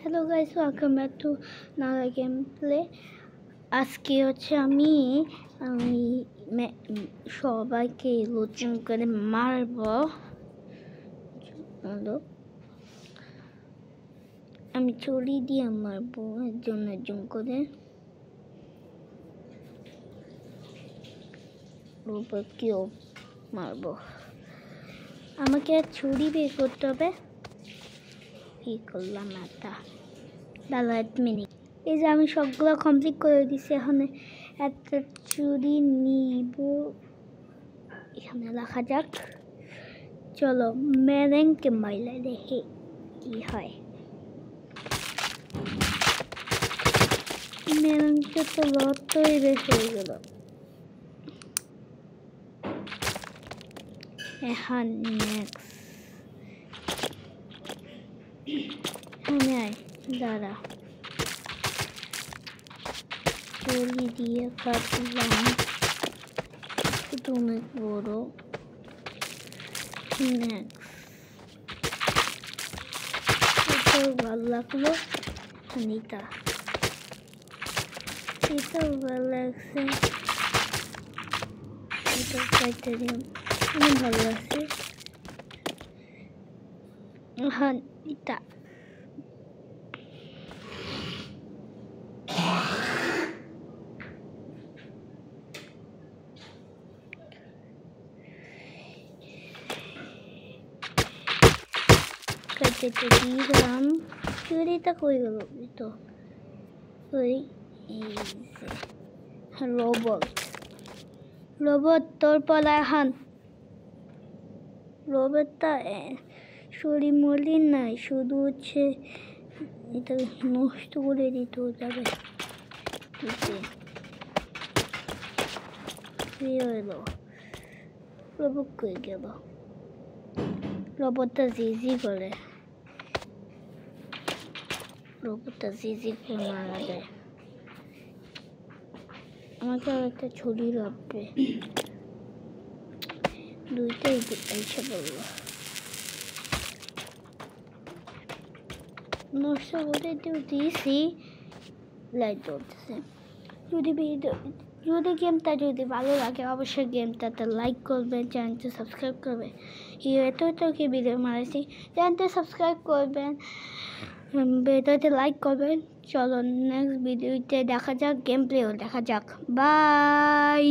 Hello guys, welcome back to নালা game play. আজকে হচ্ছে আমি সবাইকে লোচন করে মারবো। আমি ছড়ি দিয়ে মারবো একজন করে। কেউ মারবো, আমাকে ছুরি বের করতে হবে। কি করলাম একটা দাদা, 1 মিনিট। এই যে আমি সবগুলো কমপ্লিট করে দিছি। এখন একটা চুরি নিব, এখানে রাখা যাক। চলো মেরেংকে মাইলে দেখি কি হয়। মেরেংকে তো লতই বেশি হয়ে গেল। এখন নেক্সট হ্যাঁ দাঁড়া, চুরি দিয়ে কাটলাম, এটা অনেক বড়। এটাও ভালো লাগলো, এটাও ভালো লাগছে, এটাও টাইটানিয়াম অনেক ভালো লাগছে। হ্যাঁ এটা কেটে দিলাম। চুরিটা কই গেল? তো ওই রোবট তোর পলায় হান। রোবটটা শরীর মলিন নাই, শুধু হচ্ছে এটা নষ্ট করে দিতে যাবে। রোবট কই গেল? রোবটটা জিজি করে, মারা যায়। আমাকে আর একটা ছুরি লাগবে, দুইটাই এসে বললো নষ্ট করে দিয়েছি। লাইট জ্বলতেছে। যদি গেমটা ভালো লাগে অবশ্যই গেমটাতে লাইক করবেন, চ্যানেলটা সাবস্ক্রাইব করবেন। এত কি ভিডিও মারাইছি, চ্যানেলটা সাবস্ক্রাইব করবেন, ভিডিওতে লাইক করবেন। চলো নেক্সট ভিডিওতে দেখা যাক, গেম প্লেও দেখা যাক। বাই।